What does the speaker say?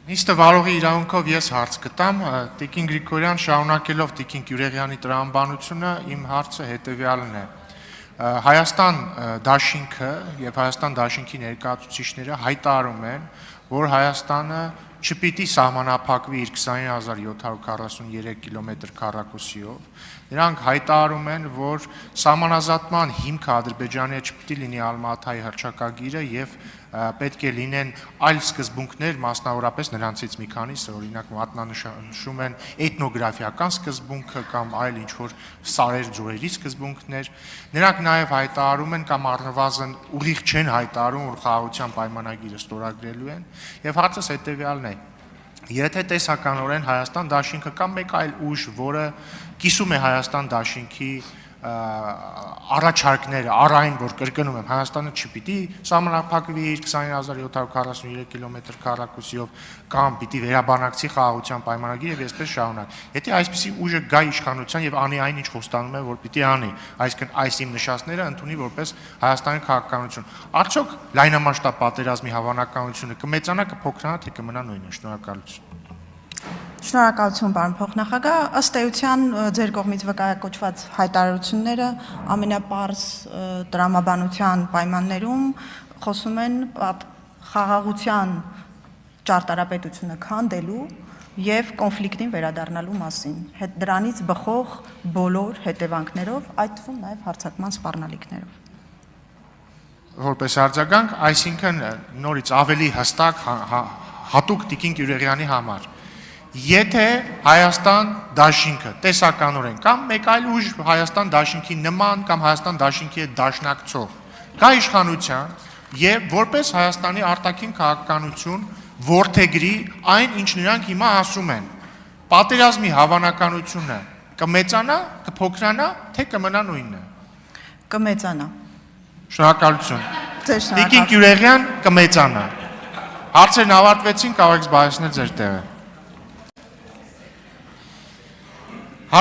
Նիստը վարողի իրավունքով ես հարց կտամ, Տիկին Գրիգորյան շարունակելով Տիկին Գյուրեղյանի տրամաբանությունը, իմ հարցը հետևյալն է. Հայաստան դաշինքը եւ Հայաստան դաշինքի ներկայացուցիչները հայտարարում են, որ Հայաստանը չպիտի սահմանափակվի իր 20743 կիլոմետր քառակուսիով։ Նրանք հայտարարում են, որ սահմանազատման հիմքը Ադրբեջանի չպիտի լինի Ալմատայի հռչակագիրը եւ պետք է լինեն այլ սկզբունքներ, մասնավորապես նրանցից մի քանիսը, օրինակ մատնանշում են էթնոգրաֆիական սկզբունքը կամ այլ ինչ-որ սարեր ձորերի սկզբունքներ։ Նրանք նաև հայտարարում են կամ առնվազն ուղիղ չեն հայտարարում, որ խաղաղության պայմանագիրը ստորագրելու են, եւ հարցս հետեւյալն է. Եթե տեսականորեն Հայաստան դաշինքը կամ մեկ այլ ուժ, որը կիսում է Հայաստան դաշինքի առաջարկները, առայն, որ կրկնում եմ, Հայաստանը չպիտի սահմանափակվի իր 20743 կիլոմետր քառակուսիով կամ պիտի վերաբանակցի խաղաղության պայմանագիրը եւ այսպես շարունակ։ Եթե այսպիսի ուժը գա իշխանության եւ անի այն, ինչ խոստանում է, որ պիտի անի, այսինքն այս իմ նշածները ընդունի որպես Հայաստանի քաղաքականություն, արդյոք լայնամասշտաբ պատերազմի հավանականությունը կմեծանա, կփոքրանա, թե կմնա նույնը։ Շնորհակալություն։ Շնորհակալություն, պարոն փոխնախագահ, ըստ էության ձեր կողմից վկայակոչված հայտարարությունները ամենապարզ տրամաբանության պայմաններում խոսում են խաղաղության ճարտարապետությունը քանդելու եւ կոնֆլիկտին վերադառնալու մասին, դրանից բխող բոլոր հետևանքներով, այդ թվում նաեւ հարձակման սպառնալիքներով։ Որպես արձագանք, այսինքն նորից ավելի հստակ հատուկ Տիկին Գյուրեղյանի համար, եթե Հայաստան դաշինքը տեսականորեն կամ մեկ այլ ուժ Հայաստան դաշինքի նման կամ Հայաստան դաշինքի հետ դաշնակցող կա իշխանության եւ որպես Հայաստանի արտաքին քաղաքականություն որդեգրի այն, ինչ նրանք հիմա ասում են, պատերազմի հավանականությունը կմեծանա, կփոքրանա, թե կմնա նույնը։ Կմեծանա։ Շնորհակալություն։ Ձեր շնորհակալություն։ Տիկին Գյուրեղյան կմեծանա։ Հարցերն ավարտվեցին, կարող եք զբաղեցնել ձեր տեղը։